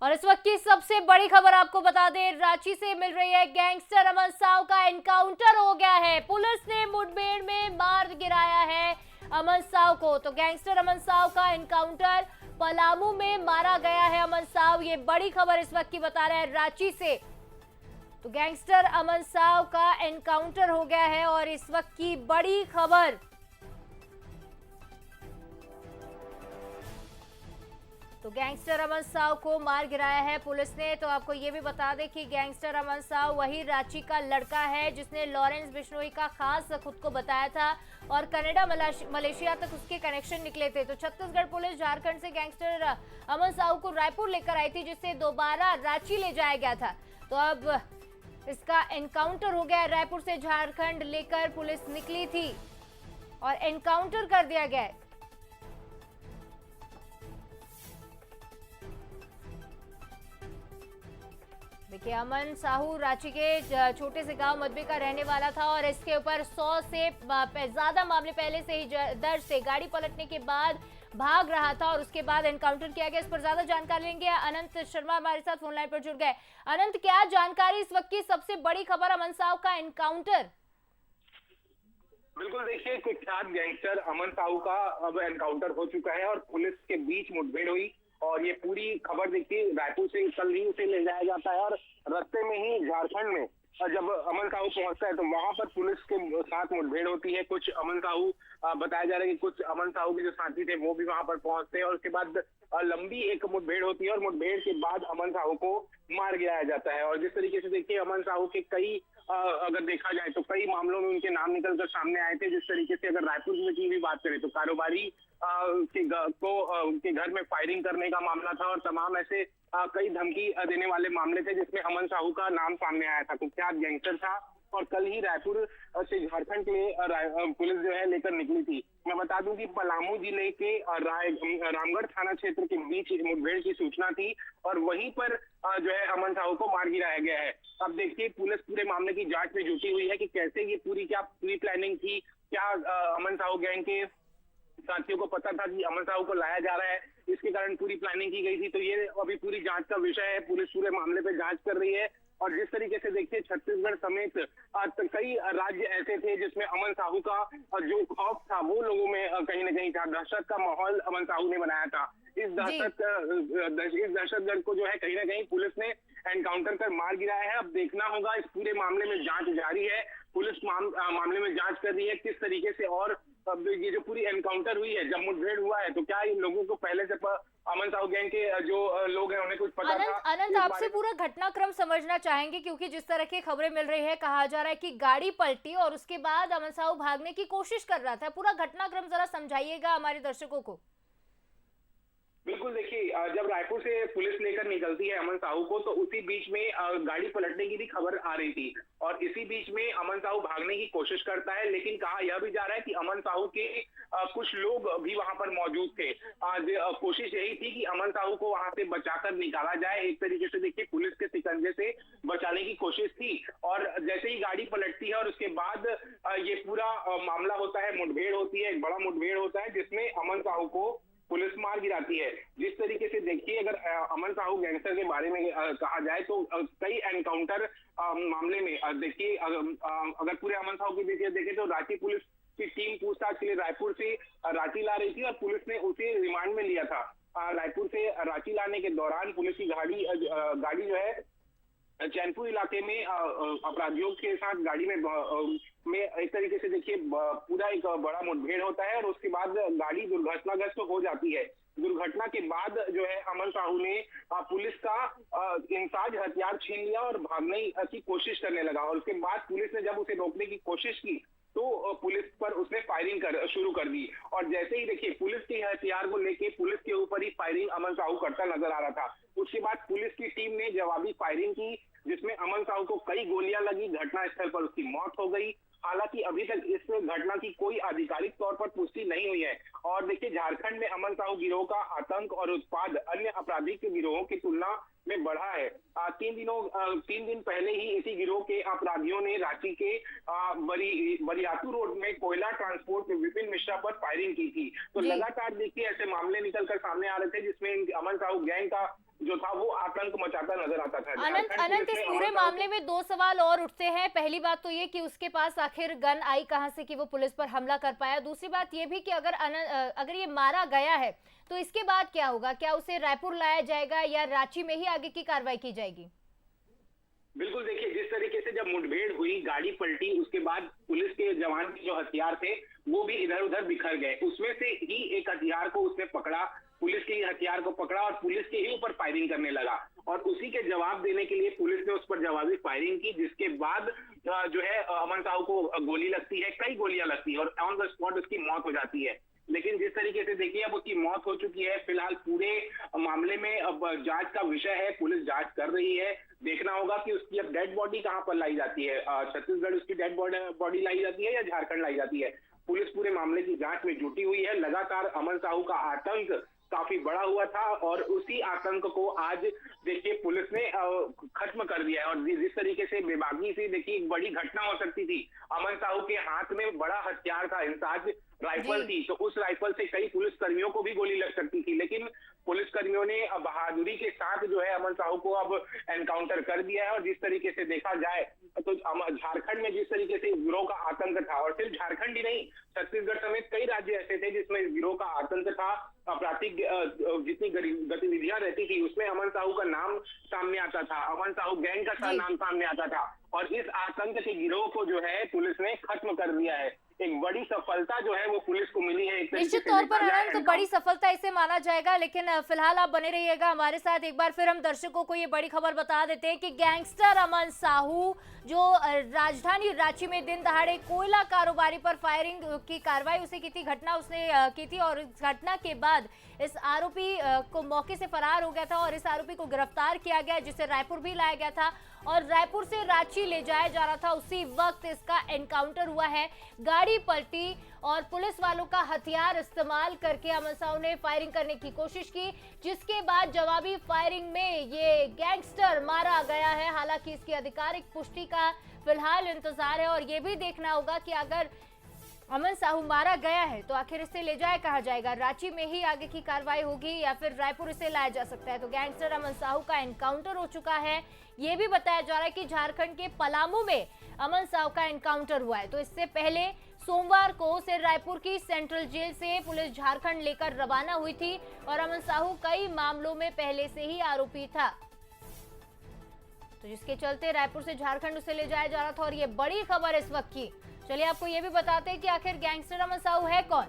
और इस वक्त की सबसे बड़ी खबर आपको बता दें, रांची से मिल रही है। गैंगस्टर अमन साव का एनकाउंटर हो गया है। पुलिस ने मुठभेड़ में मार गिराया है अमन साव को। तो गैंगस्टर अमन साव का एनकाउंटर, पलामू में मारा गया है अमन साव। ये बड़ी खबर इस वक्त की बता रहे हैं रांची से। तो गैंगस्टर अमन साव का एनकाउंटर हो गया है और इस वक्त की बड़ी खबर। तो गैंगस्टर अमन साव को मार गिराया है पुलिस ने। तो आपको ये भी बता दें कि गैंगस्टर अमन साव वही रांची का लड़का है जिसने लॉरेंस बिश्नोई का खास खुद को बताया था और कनाडा मलेशिया तक उसके कनेक्शन निकले थे। तो छत्तीसगढ़ पुलिस झारखंड से गैंगस्टर अमन साव को रायपुर लेकर आई थी, जिससे दोबारा रांची ले जाया गया था। तो अब इसका एनकाउंटर हो गया। रायपुर से झारखंड लेकर पुलिस निकली थी और एनकाउंटर कर दिया गया है। देखिए, अमन साहू रांची के छोटे से गांव मदबे का रहने वाला था और इसके ऊपर 100 से ज्यादा मामले पहले से ही दर्ज थे। गाड़ी पलटने के बाद भाग रहा था और उसके बाद एनकाउंटर किया गया। इस पर ज्यादा जानकारी लेंगे। अनंत शर्मा हमारे साथ फोन लाइन पर जुड़ गए। अनंत, क्या जानकारी इस वक्त की सबसे बड़ी खबर अमन साहू का एनकाउंटर? बिल्कुल, देखिए, कुख्यात गैंगस्टर अमन साहू का अब एनकाउंटर हो चुका है और पुलिस के बीच मुठभेड़ हुई। और ये पूरी खबर देखिए, रायपुर से कल ही उसे ले जाया जाता है और रास्ते में ही झारखंड में जब अमन साहू पहुंचता है तो वहां पर पुलिस के साथ मुठभेड़ होती है। कुछ अमन साहू बताया जा रहा है कि कुछ अमन साहू के जो साथी थे वो भी वहां पर पहुंचते हैं और उसके बाद लंबी एक मुठभेड़ होती है और मुठभेड़ के बाद अमन साहू को मार गिराया जाता है। और जिस तरीके से देखिए, अमन साहू के कई अगर देखा जाए तो कई मामलों में उनके नाम निकलकर सामने आए थे। जिस तरीके से अगर रायपुर की भी बात करें तो कारोबारी के घर में फायरिंग करने का मामला था और तमाम ऐसे कई धमकी देने वाले मामले थे जिसमें अमन साहू का नाम सामने आया था। कुख्यात गैंगस्टर था और कल ही रायपुर से झारखंड के लिए पुलिस जो है लेकर निकली थी। मैं बता दूं कि पलामू जिले के रामगढ़ थाना क्षेत्र के बीच मुठभेड़ की सूचना थी और वहीं पर जो है अमन साहू को मार गिराया गया है। अब देखिए, पुलिस पूरे मामले की जांच में जुटी हुई है कि कैसे ये क्या पूरी प्लानिंग थी, क्या अमन साहू गैंग के साथियों को पता था कि अमन साहू को लाया जा रहा है, इसके कारण पूरी प्लानिंग की गई थी। तो ये अभी पूरी जांच का विषय है। पुलिस पूरे मामले पे जांच कर रही है और जिस तरीके से देखिए, छत्तीसगढ़ समेत कई राज्य ऐसे थे जिसमें अमन साहू का जो खौफ था वो लोगों में कहीं ना कहीं था। दहशत का माहौल अमन साहू ने बनाया था। इस दहशतगर्द को जो है कहीं ना कहीं पुलिस ने एनकाउंटर कर मार गिराया है। अब देखना होगा, इस पूरे मामले में जांच जारी है। पुलिस मामले में जांच कर रही है किस तरीके से। और अब ये जो पूरी एनकाउंटर हुई है, जब मुठभेड़ हुआ है, तो क्या इन लोगों को पहले से अमन साहू गैंग के जो लोग हैं उन्हें कुछ पता था? अनंत, आपसे पूरा घटनाक्रम समझना चाहेंगे क्योंकि जिस तरह की खबरें मिल रही है, कहा जा रहा है कि गाड़ी पलटी और उसके बाद अमन साहू भागने की कोशिश कर रहा था। पूरा घटनाक्रम जरा समझाइएगा हमारे दर्शकों को। बिल्कुल, देखिए, जब रायपुर से पुलिस लेकर निकलती है अमन साहू को तो उसी बीच में गाड़ी पलटने की भी खबर आ रही थी और इसी बीच में अमन साहू भागने की कोशिश करता है। लेकिन कहा यह भी जा रहा है कि अमन साहू के कुछ लोग भी वहां पर मौजूद थे। कोशिश यही थी कि अमन साहू को वहां से बचाकर निकाला जाए। एक तरीके से देखिए, पुलिस के शिकंजे से बचाने की कोशिश थी और जैसे ही गाड़ी पलटती है और उसके बाद ये पूरा मामला होता है, मुठभेड़ होती है, एक बड़ा मुठभेड़ होता है जिसमें अमन साहू को पुलिस मार गिराती है। जिस तरीके से देखिए, अगर अमन साहू गैंगस्टर के बारे में कहा जाए तो कई एनकाउंटर मामले में देखिए, अगर पूरे अमन साहू की देखें तो रांची पुलिस की टीम पूछताछ के लिए रायपुर से रांची ला रही थी और पुलिस ने उसे रिमांड में लिया था। रायपुर से रांची लाने के दौरान पुलिस की गाड़ी जो है चैनपुर इलाके में अपराधियों के साथ गाड़ी में एक तरीके से देखिए पूरा एक बड़ा मुठभेड़ होता है और उसके बाद गाड़ी दुर्घटनाग्रस्त हो जाती है। दुर्घटना के बाद जो है अमन साहू ने पुलिस का इंसाज हथियार छीन लिया और भागने की कोशिश करने लगा और उसके बाद पुलिस ने जब उसे रोकने की कोशिश की तो पुलिस पर उसने फायरिंग शुरू कर दी। और जैसे ही देखिए, पुलिस के हथियार को लेके पुलिस के ऊपर ही फायरिंग अमन साहू करता नजर आ रहा था। उसके बाद पुलिस की टीम ने जवाबी फायरिंग की जिसमें अमन साहू को कई गोलियां लगी। घटनास्थल पर उसकी मौत हो गई। हालांकि अभी तक इस घटना की कोई आधिकारिक तौर पर पुष्टि नहीं हुई है। और देखिए, झारखंड में अमन साहू गिरोह का आतंक और उत्पाद अन्य आपराधिक गिरोहों की तुलना में बढ़ा है। 3 दिन पहले ही इसी गिरोह के अपराधियों ने रांची के बरियातू रोड में कोयला ट्रांसपोर्ट में विपिन मिश्रा पर फायरिंग की थी। तो लगातार देखिए ऐसे मामले निकलकर सामने आ रहे थे जिसमें अमन साहू गैंग का जो था वो आतंक मचाता नजर आता था। अनंत, इस पूरे मामले में दो सवाल और उठते हैं। पहली बात तो ये कि उसके पास आखिर गन आई कहां से कि वो पुलिस पर हमला कर पाया। दूसरी बात ये भी कि अगर ये मारा गया है तो इसके बाद क्या होगा? क्या उसे रायपुर लाया जाएगा या रांची में ही आगे की कार्रवाई की जाएगी? बिल्कुल, देखिए जिस तरीके से जब मुठभेड़ हुई, गाड़ी पलटी, उसके बाद पुलिस के जवान के जो हथियार थे वो भी इधर उधर बिखर गए। उसमें से ही एक हथियार को उसने पकड़ा, पुलिस के ही हथियार को पकड़ा और पुलिस के ही ऊपर फायरिंग करने लगा और उसी के जवाब देने के लिए पुलिस ने उस पर जवाबी फायरिंग की, जिसके बाद जो है अमन साहू को गोली लगती है, कई गोलियां लगती है और ऑन द स्पॉट उसकी मौत हो जाती है। लेकिन जिस तरीके से देखिए अब उसकी मौत हो चुकी है। फिलहाल पूरे मामले में अब जांच का विषय है, पुलिस जांच कर रही है। देखना होगा कि उसकी अब डेड बॉडी कहां पर लाई जाती है, छत्तीसगढ़ उसकी डेड बॉडी लाई जाती है या झारखंड लाई जाती है। पुलिस पूरे मामले की जांच में जुटी हुई है। लगातार अमन साहू का आतंक काफी बड़ा हुआ था और उसी आतंक को आज देखिए पुलिस ने खत्म कर दिया है। और जिस तरीके से बेबाकी से देखिए एक बड़ी घटना हो सकती थी, अमन साहू के हाथ में बड़ा हथियार था, इंसाज राइफल थी, तो उस राइफल से कई पुलिस कर्मियों को भी गोली लग सकती थी। लेकिन पुलिस कर्मियों ने बहादुरी के साथ जो है अमन साहू को अब एनकाउंटर कर दिया है। और जिस तरीके से देखा जाए तो झारखंड में जिस तरीके से गिरोह का आतंक था, और सिर्फ झारखंड ही नहीं छत्तीसगढ़ समेत कई राज्य ऐसे थे जिसमें इस गिरोह का आतंक था। आपराधिक जितनी गतिविधियां रहती थी उसमें अमन साहू का नाम सामने आता था, अमन साहू गैंग का नाम सामने आता था और इस आतंक के गिरोह को जो है पुलिस ने खत्म कर दिया है। एक बड़ी सफलता जो है वो पुलिस को मिली है। निश्चित तौर पर अनंत बड़ी सफलता इसे माना जाएगा, लेकिन फिलहाल आप बने रहिएगा हमारे साथ। एक बार फिर हम दर्शकों को ये बड़ी खबर बता देते हैं कि गैंगस्टर अमन साहू जो राजधानी रांची में दिन दहाड़े कोयला कारोबारी पर फायरिंग की कार्रवाई उसे की थी, घटना उसने की थी और इस घटना के बाद इस आरोपी को मौके से फरार हो गया था और इस आरोपी को गिरफ्तार किया गया, जिसे रायपुर भी लाया गया था और रायपुर से रांची ले जाया जा रहा था। उसी वक्त इसका एनकाउंटर हुआ है, गाड़ी पलटी और पुलिस वालों का हथियार इस्तेमाल करके अमन साहू ने फायरिंग करने की कोशिश की, जिसके बाद जवाबी फायरिंग में ये गैंगस्टर मारा गया है। हालांकि इसकी आधिकारिक पुष्टि का फिलहाल इंतजार है और ये भी देखना होगा कि अगर अमन साहू मारा गया है तो आखिर इसे ले जाया कहा जाएगा, रांची में ही आगे की कार्रवाई होगी या फिर रायपुर इसे लाया जा सकता है। तो गैंगस्टर अमन साहू का एनकाउंटर हो चुका है। ये भी बताया जा रहा है कि झारखंड के पलामू में अमन साहू का एनकाउंटर हुआ है। तो इससे पहले सोमवार को उसे रायपुर की सेंट्रल जेल से पुलिस झारखंड लेकर रवाना हुई थी और अमन साहू कई मामलों में पहले से ही आरोपी था, तो जिसके चलते रायपुर से झारखंड उसे ले जाया जा रहा था। और ये बड़ी खबर इस वक्त की, चलिए आपको ये भी बताते हैं कि आखिर गैंगस्टर अमन साहू है कौन।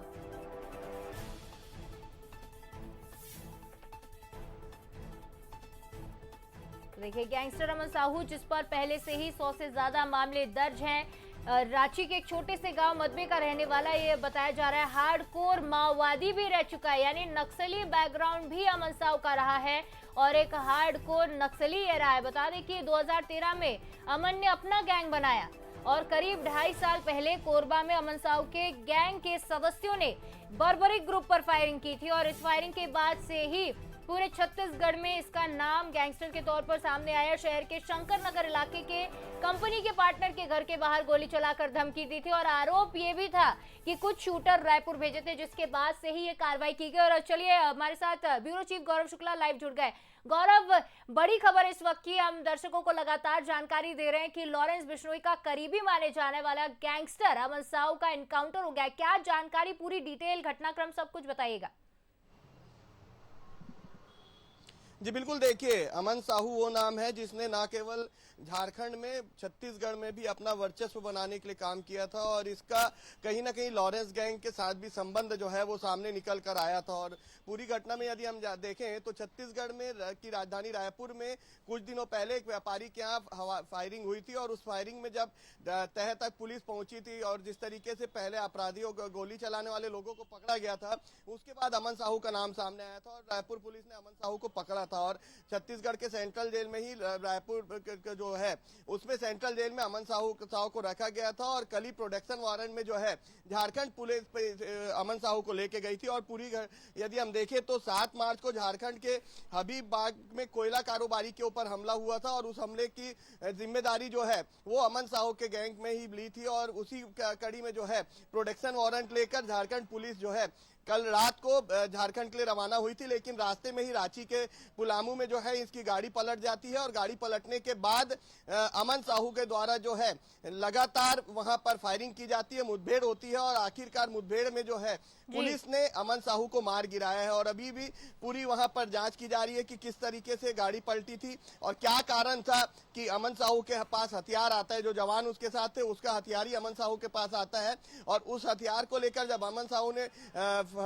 तो देखिए गैंगस्टर अमन साहू जिस पर पहले से ही 100 से ज्यादा मामले दर्ज हैं, रांची के एक छोटे से गांव मदबे का रहने वाला ये बताया जा रहा है। हार्डकोर माओवादी भी रह चुका है, यानी नक्सली बैकग्राउंड भी अमन साहू का रहा है और एक हार्डकोर नक्सली ये रहा है। बता दें कि 2013 में अमन ने अपना गैंग बनाया और करीब 2.5 साल पहले कोरबा में अमन साहू के गैंग के सदस्यों ने बर्बरिक ग्रुप पर फायरिंग की थी और इस फायरिंग के बाद से ही पूरे छत्तीसगढ़ में इसका नाम गैंगस्टर के तौर पर सामने आया। शहर के शंकर नगर इलाके के कंपनी के पार्टनर के घर के बाहर गोली चलाकर धमकी दी थी और आरोप ये भी था कि कुछ शूटर रायपुर भेजे थे, जिसके बाद से ही ये कार्रवाई की गई। और चलिए हमारे साथ ब्यूरो चीफ गौरव शुक्ला लाइव जुड़ गए। गौरव, बड़ी खबर इस वक्त की, हम दर्शकों को लगातार जानकारी दे रहे हैं कि लॉरेंस बिश्नोई का करीबी माने जाने वाला गैंगस्टर अमन साहू का एनकाउंटर हो गया। क्या जानकारी, पूरी डिटेल, घटनाक्रम सब कुछ बताइएगा। जी बिल्कुल, देखिए अमन साहू वो नाम है जिसने ना केवल झारखंड में छत्तीसगढ़ में भी अपना वर्चस्व बनाने के लिए काम किया था और इसका कहीं ना कहीं लॉरेंस गैंग के साथ भी संबंध जो है वो सामने निकल कर आया था। और पूरी घटना में यदि हम देखें तो छत्तीसगढ़ में की राजधानी रायपुर में कुछ दिनों पहले एक व्यापारी के यहाँ फायरिंग हुई थी और उस फायरिंग में जब तह तक पुलिस पहुंची थी और जिस तरीके से पहले अपराधियों को, गोली चलाने वाले लोगों को पकड़ा गया था, उसके बाद अमन साहू का नाम सामने आया था और रायपुर पुलिस ने अमन साहू को पकड़ा था और छत्तीसगढ़ के सेंट्रल जेल में ही रायपुर जो है उसमें सेंट्रल जेल में अमन साहू को रखा गया था और कल ही प्रोडक्शन वारंट में जो है झारखंड पुलिस पे अमन साहू को लेके गई थी। और पूरी यदि हम देखें तो 7 मार्च को झारखंड के हबीबबाग में कोयला कारोबारी के ऊपर हमला हुआ था और उस हमले की जिम्मेदारी जो है वो अमन साहू के गैंग में ही ली थी और उसी कड़ी में जो है प्रोडक्शन वारंट लेकर झारखंड पुलिस जो है कल रात को झारखंड के लिए रवाना हुई थी, लेकिन रास्ते में ही रांची के पुलामू में जो है इसकी गाड़ी पलट जाती है और गाड़ी पलटने के बाद अमन साहू के द्वारा जो है लगातार वहां पर फायरिंग की जाती है, मुठभेड़ होती है और आखिरकार मुठभेड़ में जो है पुलिस ने अमन साहू को मार गिराया है। और अभी भी पूरी वहां पर जांच की जा रही है कि किस तरीके से गाड़ी पलटी थी और क्या कारण था कि अमन साहू के पास हथियार आता है, जो जवान उसके साथ थे उसका हथियार ही अमन साहू के पास आता है और उस हथियार को लेकर जब अमन साहू ने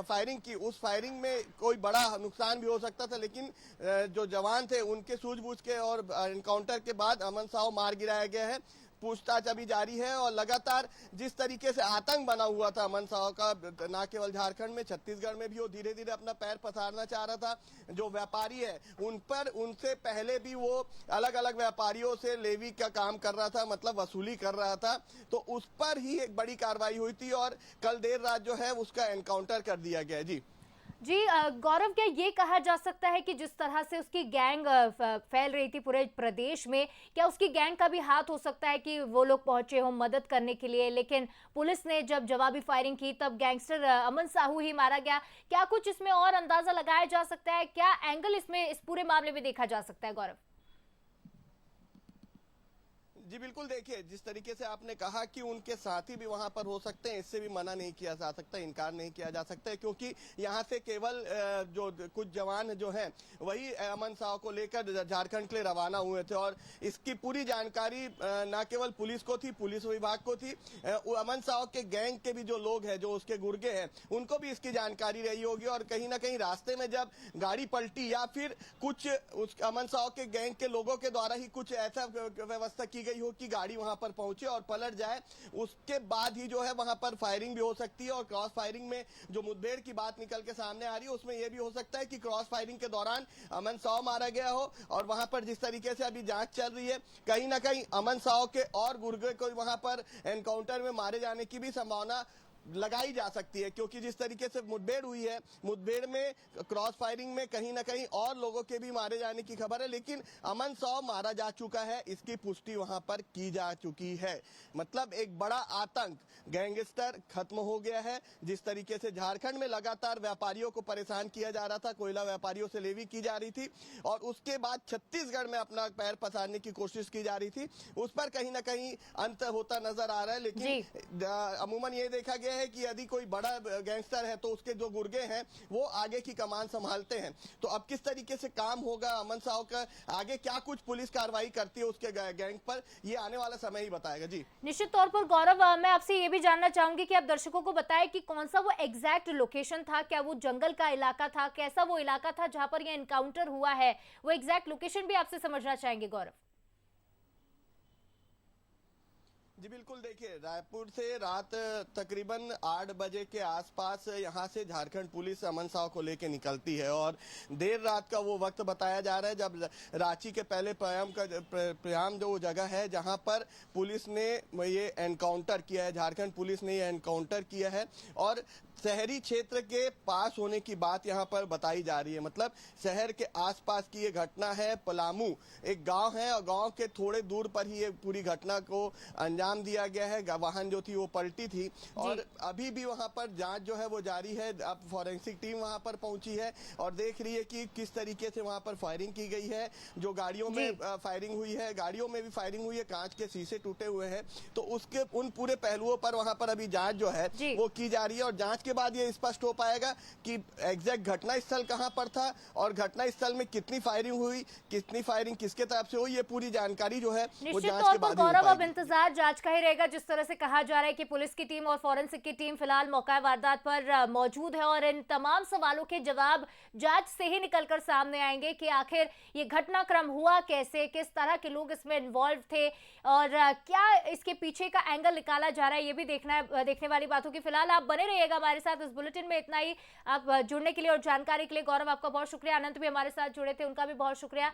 फायरिंग की, उस फायरिंग में कोई बड़ा नुकसान भी हो सकता था, लेकिन जो जवान थे उनके सूझबूझ के और एनकाउंटर के बाद अमन साहू मार गिराया गया है। पूछताछ अभी जारी है और लगातार जिस तरीके से आतंक बना हुआ था अमन साहू का, न केवल झारखंड में छत्तीसगढ़ में भी वो धीरे धीरे अपना पैर पसारना चाह रहा था। जो व्यापारी है उन पर, उनसे पहले भी वो अलग अलग व्यापारियों से लेवी का काम कर रहा था, मतलब वसूली कर रहा था, तो उस पर ही एक बड़ी कार्रवाई हुई थी और कल देर रात जो है उसका एनकाउंटर कर दिया गया। जी गौरव, क्या ये कहा जा सकता है कि जिस तरह से उसकी गैंग फैल रही थी पूरे प्रदेश में, क्या उसकी गैंग का भी हाथ हो सकता है कि वो लोग पहुंचे हो मदद करने के लिए, लेकिन पुलिस ने जब जवाबी फायरिंग की तब गैंगस्टर अमन साहू ही मारा गया? क्या कुछ इसमें और अंदाजा लगाया जा सकता है? क्या एंगल इसमें इस पूरे मामले में देखा जा सकता है गौरव? जी बिल्कुल, देखिए जिस तरीके से आपने कहा कि उनके साथी भी वहां पर हो सकते हैं, इससे भी मना नहीं किया जा सकता, इनकार नहीं किया जा सकता है, क्योंकि यहां से केवल जो कुछ जवान जो हैं वही अमन साहू को लेकर झारखंड के लिए रवाना हुए थे और इसकी पूरी जानकारी न केवल पुलिस को थी, पुलिस विभाग को थी, अमन साहू के गैंग के भी जो लोग हैं, जो उसके गुर्गे हैं, उनको भी इसकी जानकारी रही होगी और कहीं ना कहीं रास्ते में जब गाड़ी पलटी या फिर कुछ उस अमन साहू के गैंग के लोगों के द्वारा ही कुछ ऐसा व्यवस्था की गई हो कि गाड़ी वहां पर पहुंचे और पलट जाए, उसके बाद ही जो है वहां पर फायरिंग भी हो सकती है। और क्रॉस फायरिंग में जो मुठभेड़ की बात निकल के सामने आ रही है उसमें यह भी हो सकता है कि क्रॉस फायरिंग के दौरान अमन साहू मारा गया हो और वहां पर जिस तरीके से अभी जांच चल रही है, कहीं ना कहीं अमन साहू के और गुर्गे को वहां पर एनकाउंटर में मारे जाने की भी संभावना लगाई जा सकती है, क्योंकि जिस तरीके से मुठभेड़ हुई है, मुठभेड़ में क्रॉस फायरिंग में कहीं ना कहीं और लोगों के भी मारे जाने की खबर है, लेकिन अमन साहू मारा जा चुका है, इसकी पुष्टि वहां पर की जा चुकी है। मतलब एक बड़ा आतंक, गैंगस्टर खत्म हो गया है। जिस तरीके से झारखंड में लगातार व्यापारियों को परेशान किया जा रहा था, कोयला व्यापारियों से लेवी की जा रही थी और उसके बाद छत्तीसगढ़ में अपना पैर पसारने की कोशिश की जा रही थी, उस पर कहीं ना कहीं अंत होता नजर आ रहा है। लेकिन अमूमन ये देखा गया है कि यदि कोई बड़ा गैंगस्टर है तो उसके जो गुर्गे हैं वो आगे की कमान संभालते हैं। तो अब किस तरीके से काम होगा अमन साहू का, आगे क्या कुछ पुलिस कार्रवाई करती है उसके गैंग पर, ये आने वाला समय ही बताएगा। जी निश्चित तौर पर गौरव, मैं आपसे ये भी जानना चाहूंगी कि आप दर्शकों को बताएं कि कौन सा वो एग्जैक्ट लोकेशन था, क्या वो जंगल का इलाका था, कैसा वो इलाका था जहां पर ये एनकाउंटर हुआ है, वो एग्जैक्ट लोकेशन भी आपसे समझना चाहेंगे गौरव। जी बिल्कुल, देखिए रायपुर से रात तकरीबन 8 बजे के आसपास यहाँ से झारखंड पुलिस अमन साहू को लेकर निकलती है और देर रात का वो वक्त बताया जा रहा है जब रांची के पहले प्रयाम जो जगह है जहाँ पर पुलिस ने ये एनकाउंटर किया है, झारखंड पुलिस ने ये एनकाउंटर किया है और शहरी क्षेत्र के पास होने की बात यहाँ पर बताई जा रही है। मतलब शहर के आसपास की ये घटना है। पलामू एक गांव है और गांव के थोड़े दूर पर ही ये पूरी घटना को अंजाम दिया गया है। वाहन जो थी वो पलटी थी और अभी भी वहां पर जांच जो है वो जारी है। अब फॉरेंसिक टीम वहां पर पहुंची है और देख रही है कि किस तरीके से वहां पर फायरिंग की गई है। जो गाड़ियों में फायरिंग हुई है, गाड़ियों में भी फायरिंग हुई है, कांच के शीशे टूटे हुए हैं, तो उसके उन पूरे पहलुओं पर वहां पर अभी जांच जो है वो की जा रही है और जांच के बाद ये स्पष्ट हो पाएगा कि एग्जैक्ट घटना स्थल कहां पर था और घटना स्थल में कितनी फायरिंग हुई, कितनी फायरिंग किसके तरफ से हुई, ये पूरी जानकारी जो है वो जांच के बाद गौरव अब इंतजार जांच का ही रहेगा। जिस तरह से कहा जा रहा है कि पुलिस की टीम और फॉरेंसिक की टीम फिलहाल मौका वारदात पर मौजूद है और इन तमाम सवालों के जवाब जांच से ही निकलकर सामने आएंगे कि आखिर ये घटनाक्रम हुआ कैसे, किस तरह के लोग इसमें इन्वॉल्व थे और क्या इसके पीछे का एंगल निकाला जा रहा है, ये भी देखने वाली बात होगी। फिलहाल आप बने रहिएगा हमारे साथ। इस बुलेटिन में इतना ही। आप जुड़ने के लिए और जानकारी के लिए गौरव आपका बहुत शुक्रिया। अनंत भी हमारे साथ जुड़े थे, उनका भी बहुत शुक्रिया।